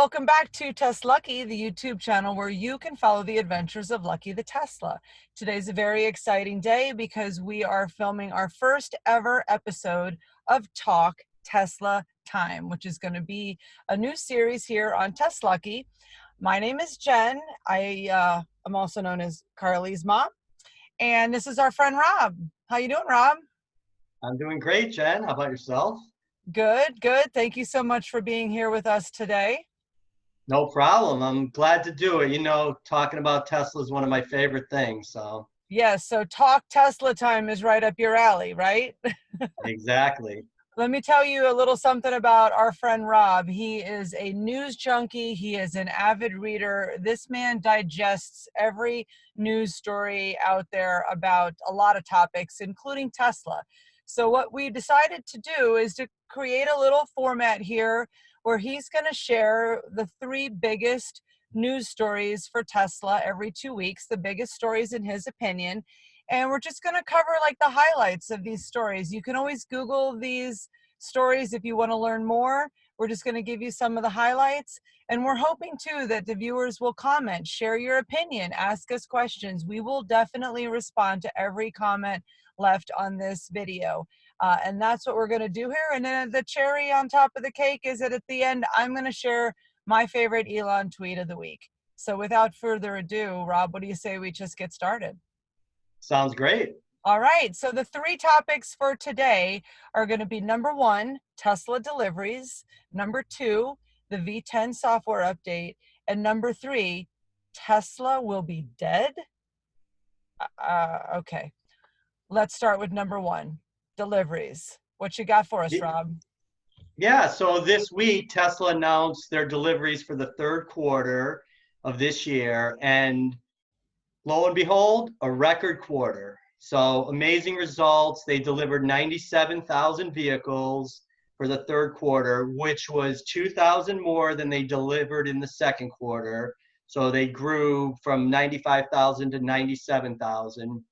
welcome back to TesLUCKY, the YouTube channel where you can follow the adventures of Lucky the Tesla. Today's a very exciting day because we are filming our first ever episode of Talk Tesla Time, which is going to be a new series here on TesLUCKY. My name is Jen. I'm also known as Carly's mom, and this is our friend Rob. How you doing, Rob? I'm doing great, Jen. How about yourself? Good, good. Thank you so much for being here with us today. No problem. I'm glad to do it. You know, talking about Tesla is one of my favorite things. So Yes, so Talk Tesla Time is right up your alley, right? exactly. Let me tell you a little something about our friend Rob. He is a news junkie. He is an avid reader. This man digests every news story out there about a lot of topics, including Tesla. So what we decided to do is to create a little format here where he's going to share the three biggest news stories for Tesla every 2 weeks, the biggest stories in his opinion. And we're just going to cover like the highlights of these stories. You can always Google these stories if you want to learn more. We're just going to give you some of the highlights. And we're hoping too that the viewers will comment, share your opinion, ask us questions. We will definitely respond to every comment left on this video. And that's what we're going to do here. And then the cherry on top of the cake is that at the end, I'm going to share my favorite Elon tweet of the week. So without further ado, Rob, what do you say we just get started? Sounds great. All right, so the three topics for today are going to be number one, Tesla deliveries, number two, the V10 software update, and number three, Tesla will be dead? Okay, let's start with number one, deliveries. What you got for us, Rob? Yeah, so this week, Tesla announced their deliveries for the third quarter of this year, and lo and behold, a record quarter. So amazing results. They delivered 97,000 vehicles for the third quarter, which was 2,000 more than they delivered in the second quarter. So they grew from 95,000 to 97,000,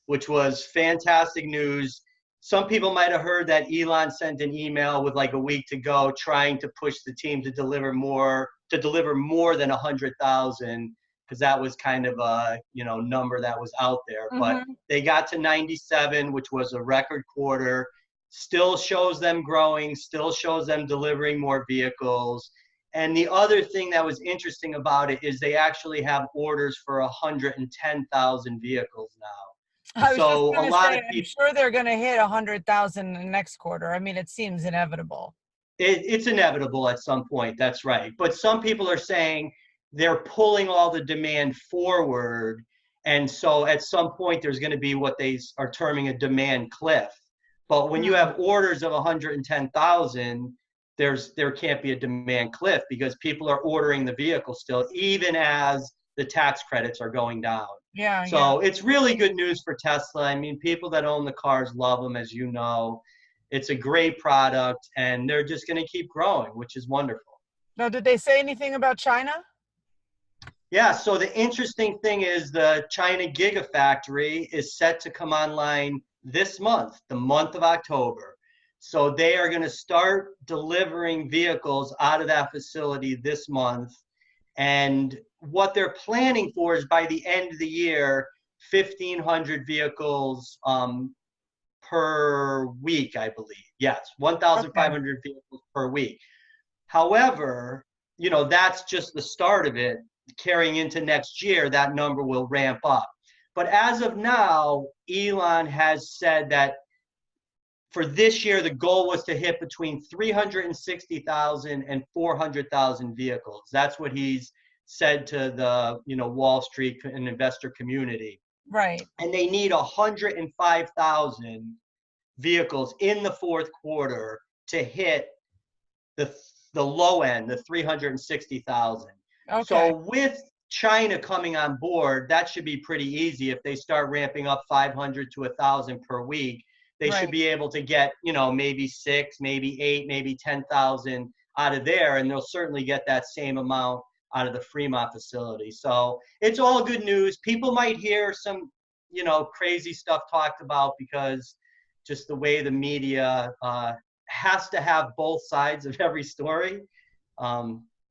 which was fantastic news. Some people might have heard that Elon sent an email with like a week to go trying to push the team to deliver more than 100,000. Because that was kind of a number that was out there. But they got to 97, which was a record quarter. Still shows them growing, still shows them delivering more vehicles. And the other thing that was interesting about it is they actually have orders for 110,000 vehicles now. I was So just going a to lot say, of I'm people, sure they're going to hit 100,000 in the next quarter. I mean, it seems inevitable. it's inevitable at some point. That's right. But some people are saying they're pulling all the demand forward. And so at some point, there's going to be what they are terming a demand cliff. But when you have orders of 110,000, there can't be a demand cliff because people are ordering the vehicle still, even as the tax credits are going down. Yeah. So it's really good news for Tesla. I mean, people that own the cars love them, as you know. It's a great product, and they're just going to keep growing, which is wonderful. Now, did they say anything about China? Yeah, so the interesting thing is the China Gigafactory is set to come online this month, the month of October. So they are going to start delivering vehicles out of that facility this month. And what they're planning for is by the end of the year, 1,500 vehicles per week, I believe. Yes, 1,500 vehicles per week. However, that's just the start of it. Carrying into next year, that number will ramp up. But as of now, Elon has said that for this year, the goal was to hit between 360,000 and 400,000 vehicles. That's what he's said to the Wall Street and investor community. Right. And they need 105,000 vehicles in the fourth quarter to hit the low end, the 360,000. Okay. So with China coming on board, that should be pretty easy. If they start ramping up 500 to 1,000 per week, they should be able to get, maybe 6, maybe 8, maybe 10,000 out of there, and they'll certainly get that same amount out of the Fremont facility. So it's all good news. People might hear some, crazy stuff talked about because just the way the media has to have both sides of every story.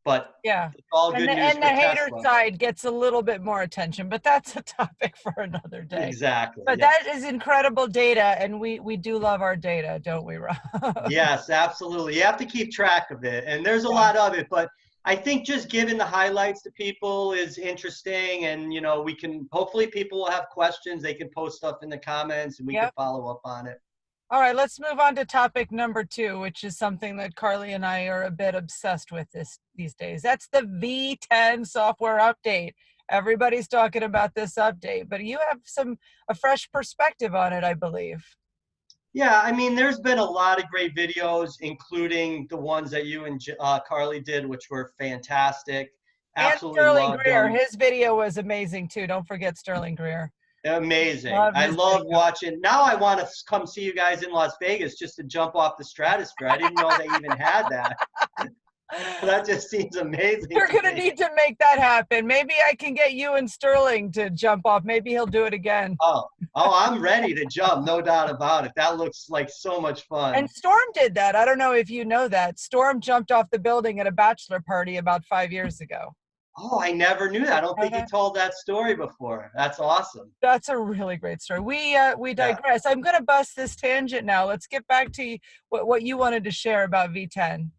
But Yeah. it's all good news And the for hater Tesla. side gets a little bit more attention, but that's a topic for another day. Exactly. But Yeah. that is incredible data, and we do love our data, don't we, Rob? Yes, absolutely. You have to keep track of it, and there's a lot of it, but I think just giving the highlights to people is interesting, and we can hopefully people will have questions. They can post stuff in the comments, and we can follow up on it. All right, let's move on to topic number 2, which is something that Carly and I are a bit obsessed with these days. That's the V10 software update. Everybody's talking about this update, but you have a fresh perspective on it, I believe. Yeah, I mean, there's been a lot of great videos, including the ones that you and Carly did, which were fantastic. Absolutely And Sterling loved Greer, them. his video was amazing too. Don't forget Sterling Greer. Amazing. I His love video. watching. Now I want to come see you guys in Las Vegas just to jump off the stratosphere. I didn't know they even had that. That just seems amazing. You're going to need to make that happen. Maybe I can get you and Sterling to jump off. Maybe he'll do it again. Oh, I'm ready to jump. No doubt about it. That looks like so much fun. And Storm did that. I don't know if you know that. Storm jumped off the building at a bachelor party about 5 years ago. Oh, I never knew that. I don't think you told that story before. That's awesome. That's a really great story. We digress. I'm going to bust this tangent now. Let's get back to what you wanted to share about V10.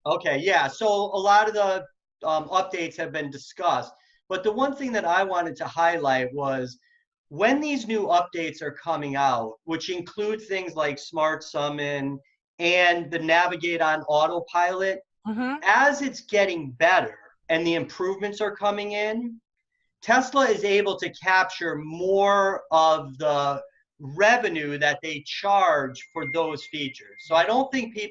Okay, yeah. So a lot of the updates have been discussed, but the one thing that I wanted to highlight was when these new updates are coming out, which include things like Smart Summon and the Navigate on Autopilot, as it's getting better and the improvements are coming in, Tesla is able to capture more of the revenue that they charge for those features. So I don't think a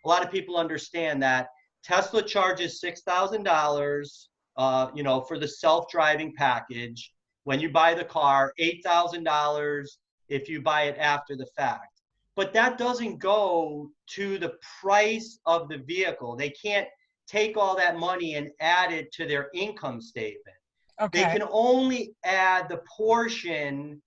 lot of people understand that Tesla charges $6,000, for the self-driving package. When you buy the car, $8,000 if you buy it after the fact. But that doesn't go to the price of the vehicle. They can't take all that money and add it to their income statement. Okay. They can only add the portion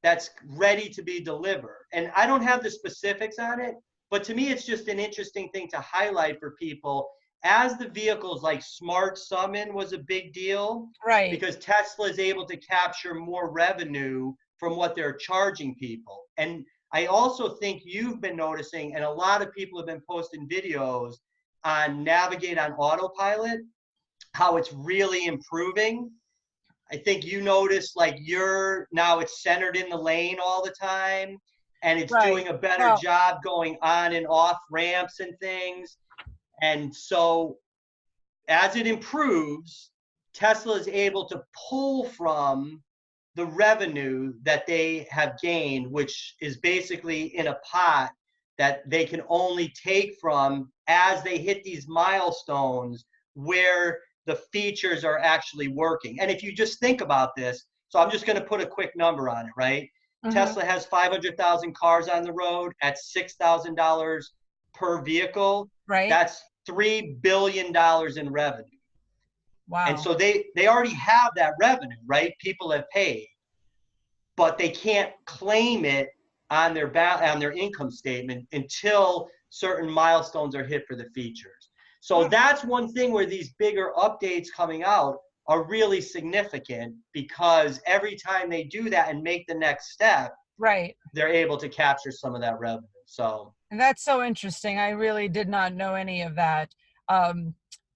that's ready to be delivered. And I don't have the specifics on it, but to me, it's just an interesting thing to highlight for people as the vehicles like Smart Summon was a big deal. Right. Because Tesla is able to capture more revenue from what they're charging people. And I also think you've been noticing, and a lot of people have been posting videos on Navigate on Autopilot, how it's really improving. I think you notice like now it's centered in the lane all the time, and it's doing a better job going on and off ramps and things. And so as it improves, Tesla is able to pull from the revenue that they have gained, which is basically in a pot that they can only take from as they hit these milestones where the features are actually working. And if you just think about this, so I'm just going to put a quick number on it, right? Tesla has 500,000 cars on the road at $6,000 per vehicle. Right. That's $3 billion in revenue. Wow. And so they already have that revenue, right? People have paid, but they can't claim it on their income statement until certain milestones are hit for the features. So that's one thing where these bigger updates coming out are really significant, because every time they do that and make the next step, right, they're able to capture some of that revenue. So, and that's so interesting. I really did not know any of that.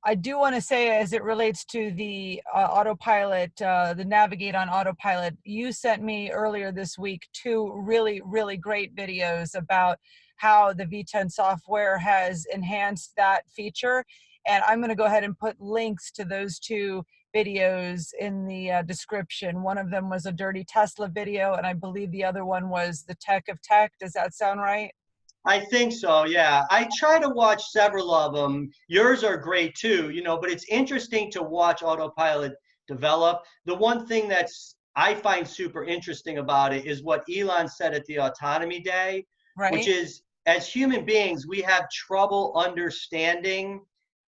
I do want to say, as it relates to the Autopilot, the Navigate on Autopilot, you sent me earlier this week 2 really, really great videos about how the V10 software has enhanced that feature. And I'm going to go ahead and put links to those 2 videos in the description. One of them was a Dirty Tesla video, and I believe the other one was the Tech of Tech. Does that sound right? I think so, yeah. I try to watch several of them. Yours are great too, but it's interesting to watch Autopilot develop. The one thing I find super interesting about it is what Elon said at the Autonomy Day, which is, as human beings, we have trouble understanding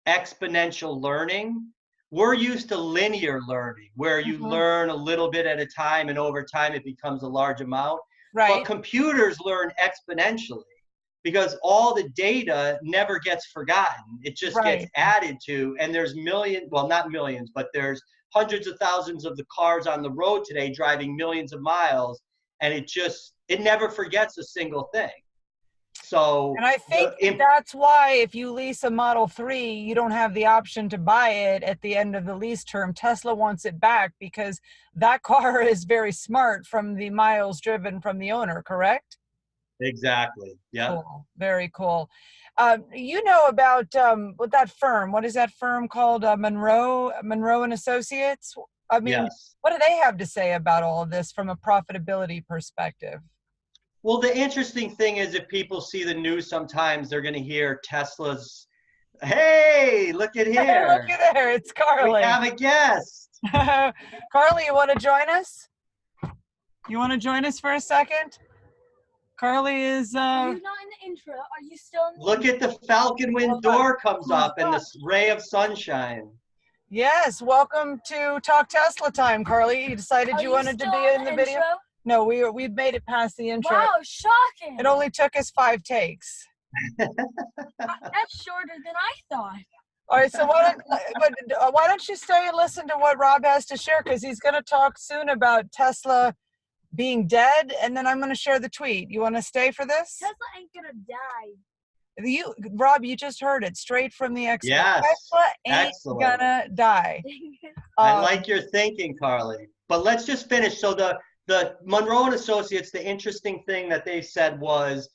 exponential learning. We're used to linear learning, where you learn a little bit at a time, and over time it becomes a large amount. Right. But computers learn exponentially. because all the data never gets forgotten. It just gets Right. added to, and there's millions, well, not millions, but there's hundreds of thousands of the cars on the road today driving millions of miles, and it never forgets a single thing. So, and I think that's why if you lease a Model 3, you don't have the option to buy it at the end of the lease term. Tesla wants it back because that car is very smart from the miles driven from the owner, correct? exactly. Yeah. Cool. Very cool. You know about what that firm? What is that firm called? Monroe and Associates. I mean, Yes. what do they have to say about all of this from a profitability perspective? Well, the interesting thing is if people see the news sometimes, they're going to hear Tesla's, hey, look at here. Look at there. It's Carly. We have a guest. Carly, you want to join us? You want to join us for a second? Carly is... Are you not in the intro? Are you still in the Look at the Falcon Wind door comes up and this ray of sunshine. Yes, welcome to Talk Tesla time, Carly. You decided you wanted to be in the video? Intro? No, we've made it past the intro. Wow, shocking. It only took us 5 takes. That's shorter than I thought. All right, so why don't you stay and listen to what Rob has to share, because he's going to talk soon about Tesla being dead, and then I'm going to share the tweet. You want to stay for this? Tesla ain't gonna die. Rob, you just heard it straight from the expert. Yes. Tesla ain't Excellent. gonna die. I like your thinking, Carly. But let's just finish. So the Monroe and Associates, the interesting thing that they said was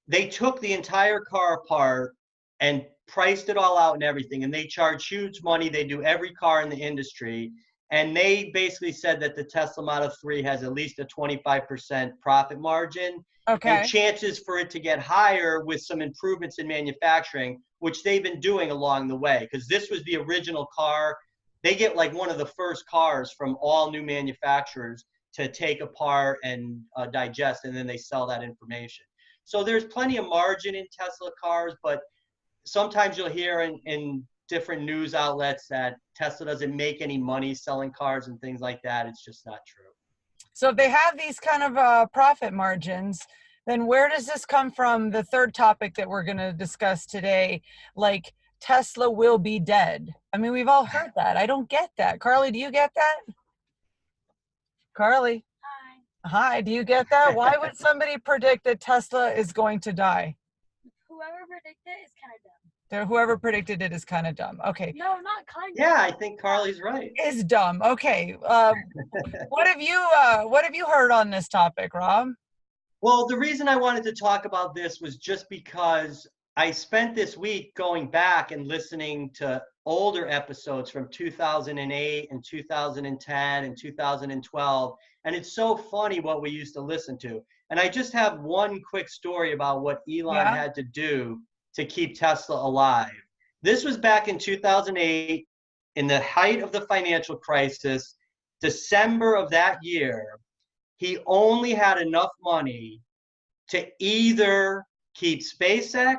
they took the entire car apart and priced it all out and everything, and they charge huge money. They do every car in the industry. And they basically said that the Tesla Model 3 has at least a 25% profit margin. Okay. And chances for it to get higher with some improvements in manufacturing, which they've been doing along the way. Because this was the original car. They get like one of the first cars from all new manufacturers to take apart and digest, and then they sell that information. So there's plenty of margin in Tesla cars, but sometimes you'll hear in different news outlets that Tesla doesn't make any money selling cars and things like that. It's just not true. So if they have these kind of profit margins, then where does this come from? The third topic that we're going to discuss today, like Tesla will be dead. I mean, we've all heard that. I don't get that. Carly, do you get that? Carly? Hi, do you get that? Why would somebody predict that Tesla is going to die? Whoever predicted it is kind of dumb. Whoever predicted it is kind of dumb. Okay. No, not kind of. Yeah, I think Carly's right. Is dumb. Okay. What have you heard on this topic, Rob? Well, the reason I wanted to talk about this was just because I spent this week going back and listening to older episodes from 2008 and 2010 and 2012. And it's so funny what we used to listen to. And I just have one quick story about what Elon had to do to keep Tesla alive. This was back in 2008, in the height of the financial crisis, December of that year. He only had enough money to either keep SpaceX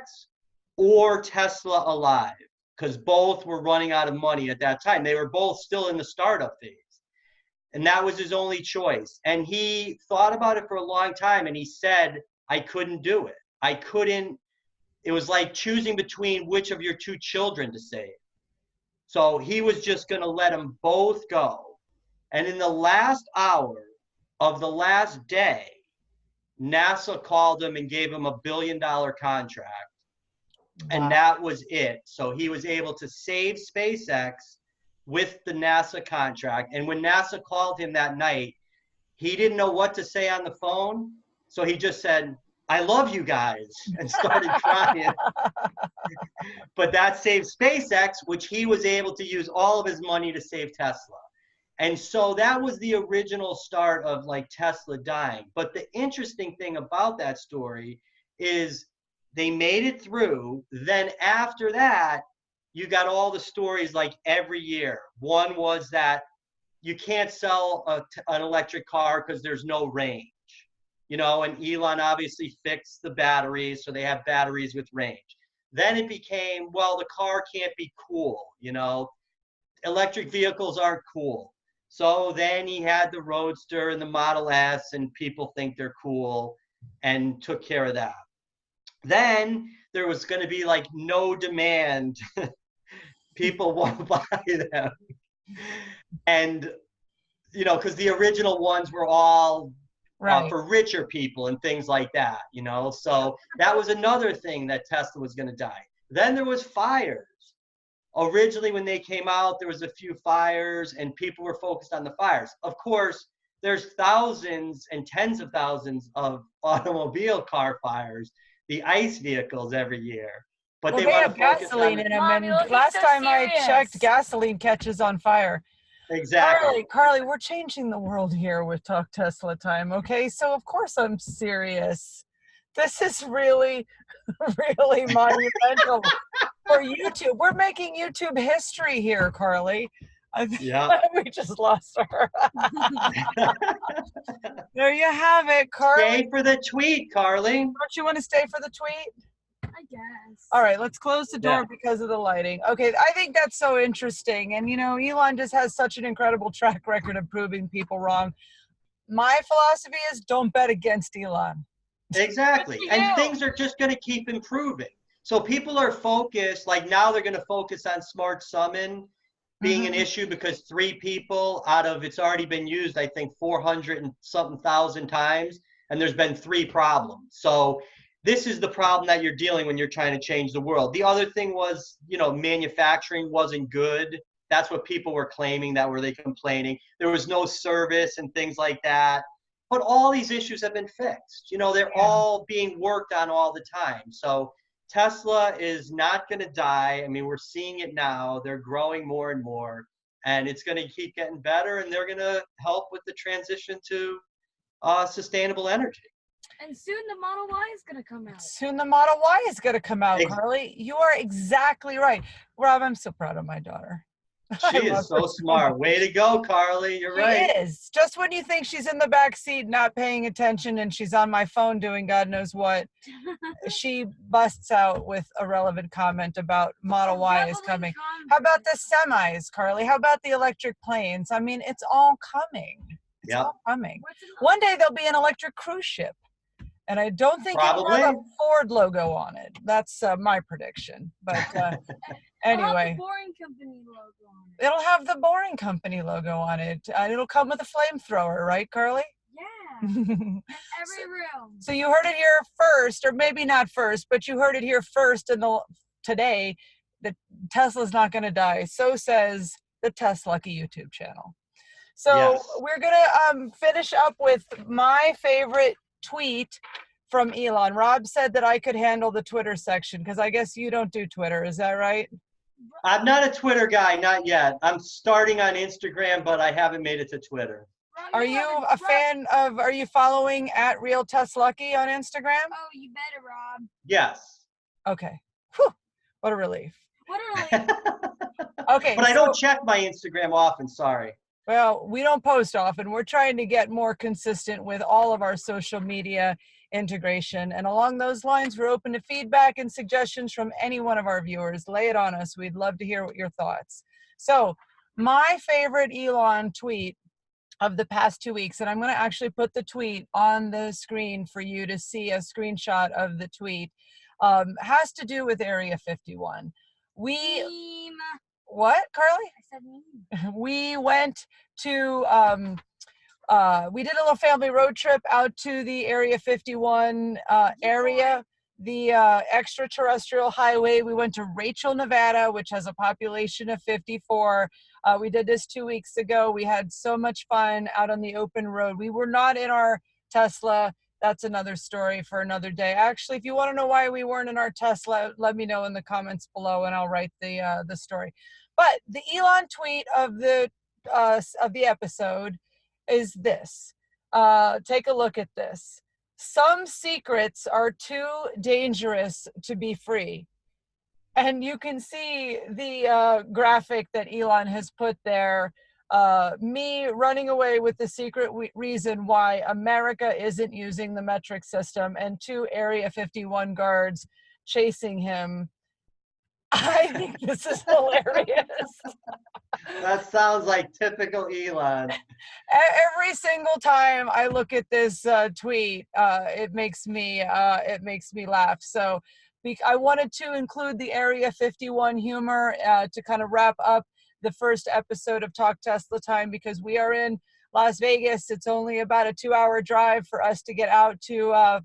or Tesla alive, because both were running out of money at that time. They were both still in the startup phase. And that was his only choice. And he thought about it for a long time, and he said, I couldn't do it. I couldn't. It was like choosing between which of your 2 children to save. So he was just going to let them both go. And in the last hour of the last day, NASA called him and gave him a $1 billion contract. Wow. And that was it. So he was able to save SpaceX with the NASA contract. And when NASA called him that night, he didn't know what to say on the phone. So he just said, I love you guys, and started crying. But that saved SpaceX, which he was able to use all of his money to save Tesla. And so that was the original start of like Tesla dying. But the interesting thing about that story is they made it through. Then after that, you got all the stories like every year. One was that you can't sell an electric car because there's no range. You know, and Elon obviously fixed the batteries, so they have batteries with range. Then it became, well, the car can't be cool, you know. Electric vehicles aren't cool. So then he had the Roadster and the Model S, and people think they're cool, and took care of that. Then there was going to be like no demand. People won't buy them. And, you know, because the original ones were all Right. for richer people and things like that, you know. So that was another thing that Tesla was going to die. Then there was fires. Originally, when they came out, there was a few fires and people were focused on the fires. Of course, there's thousands and tens of thousands of automobile car fires, the ICE vehicles every year. But Well, they they want to have focus on gasoline in them, Mom, you're and looking last so time I serious. checked, gasoline catches on fire. exactly. Carly, we're changing the world here with Talk Tesla Time, okay? So of course I'm serious. This is really, really monumental for YouTube. We're making YouTube history here, Carly. Yeah. We just lost her. There you have it, Carly. Stay for the tweet, Carly. Don't you want to stay for the tweet? I guess. All right, let's close the door Yeah. because of the lighting. Okay, I think that's so interesting. And, you know, Elon just has such an incredible track record of proving people wrong. My philosophy is don't bet against Elon. Exactly. Good for And you. things are just going to keep improving. So people are focused, like now they're going to focus on Smart Summon being an issue because 3 people out of it's already been used, I think 400 and something thousand times, and there's been 3 problems. So this is the problem that you're dealing when you're trying to change the world. The other thing was, you know, manufacturing wasn't good. That's what people were claiming. That were they complaining. There was no service and things like that. But all these issues have been fixed. You know, they're all being worked on all the time. So Tesla is not going to die. I mean, we're seeing it now. They're growing more and more, and it's going to keep getting better, and they're going to help with the transition to sustainable energy. And soon the Model Y is gonna come out. Soon the Model Y is going to come out, Ex- Carly. You are exactly right. Rob, I'm so proud of my daughter. She I is love so her smart. much. Way to go, Carly. You're She right. is. Just when you think she's in the back seat not paying attention and she's on my phone doing God knows what, she busts out with a relevant comment about Model Y is coming. How about the semis, Carly? How about the electric planes? I mean, it's all coming. It's Yep. all coming. One day there'll be an electric cruise ship. And I don't think it'll have a Probably. Ford logo on it. That's my prediction. But anyway, The Boring Company logo on it. it'll have the Boring Company logo on it. It'll come with a flamethrower, right, Carly? Yeah. In every room. So you heard it here first, or maybe not first, but you heard it here first today that Tesla's not going to die. So says the TesLUCKY YouTube channel. So Yes. we're going to finish up with my favorite tweet from Elon. Rob said that I could handle the Twitter section because I guess you don't do Twitter. Is that right? I'm not a Twitter guy, not yet. I'm starting on Instagram, but I haven't made it to Twitter. Are you a fan of, are you following at Real TesLUCKY on Instagram? Oh, you better, Rob. Yes. Okay. Whew. What a relief. What a relief. Okay. But I don't check my Instagram often, sorry. Well, we don't post often. We're trying to get more consistent with all of our social media integration. And along those lines, we're open to feedback and suggestions from any one of our viewers. Lay it on us. We'd love to hear what your thoughts. So my favorite Elon tweet of the past 2 weeks, and I'm going to actually put the tweet on the screen for you to see a screenshot of the tweet, has to do with Area 51. Meme. What, Carly? I said meme. We went to, we did a little family road trip out to the Area 51 area, the extraterrestrial highway. We went to Rachel, Nevada, which has a population of 54. We did this 2 weeks ago. We had so much fun out on the open road. We were not in our Tesla. That's another story for another day. Actually, if you want to know why we weren't in our Tesla, let me know in the comments below and I'll write the story. But the Elon tweet of the episode is this. Take a look at this. Some secrets are too dangerous to be free. And you can see the graphic that Elon has put there. Me running away with the secret reason why America isn't using the metric system, and 2 Area 51 guards chasing him I think this is hilarious. That sounds like typical Elon. Every single time I look at this tweet, it makes me laugh. So I wanted to include the Area 51 humor to kind of wrap up the first episode of Talk Tesla Time, because we are in Las Vegas. It's only about a 2-hour drive for us to get out to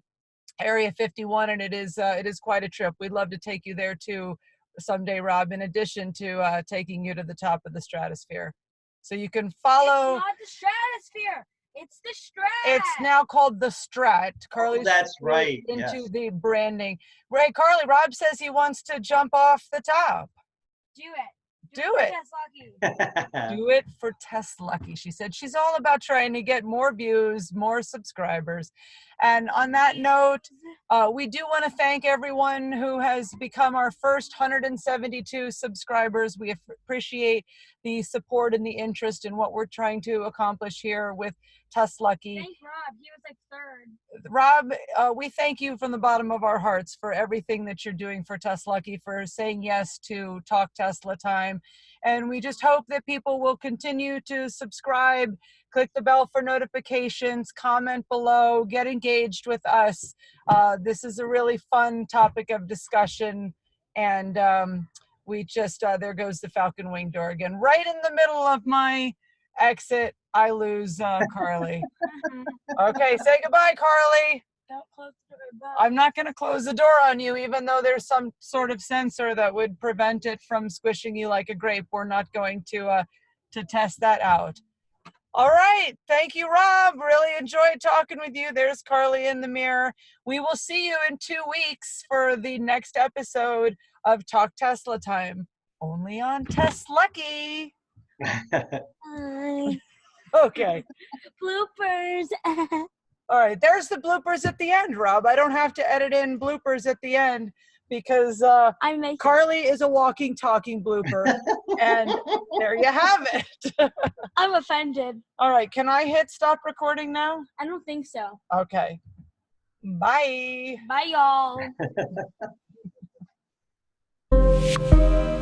Area 51, and it is quite a trip. We'd love to take you there too someday, Rob, in addition to taking you to the top of the stratosphere. So you can follow. It's not the stratosphere. It's the Strat. It's now called the Strat. Carly, that's right. Into Yes. the branding. Right, Carly. Rob says he wants to jump off the top. Do it. Do it. TesLUCKY. Do it for TesLUCKY. She said she's all about trying to get more views, more subscribers. And on that note, we do want to thank everyone who has become our first 172 subscribers. We appreciate the support and the interest in what we're trying to accomplish here with TesLUCKY. Thank Rob. He was like third. Rob, we thank you from the bottom of our hearts for everything that you're doing for TesLUCKY, for saying yes to Talk Tesla Time. And we just hope that people will continue to subscribe, click the bell for notifications, comment below, get engaged with us. This is a really fun topic of discussion. And we just, there goes the Falcon Wing door again. Right in the middle of my exit, I lose Carly. Okay, say goodbye, Carly. Don't close the door. I'm not going to close the door on you, even though there's some sort of sensor that would prevent it from squishing you like a grape. We're not going to test that out. All right. Thank you, Rob. Really enjoyed talking with you. There's Carly in the mirror. We will see you in 2 weeks for the next episode of Talk Tesla Time, only on TesLUCKY. Bye. Okay. Bloopers. All right, there's the bloopers at the end, Rob. I don't have to edit in bloopers at the end because Carly is a walking, talking blooper. And there you have it. I'm offended. All right, can I hit stop recording now? I don't think so. Okay. Bye. Bye, y'all.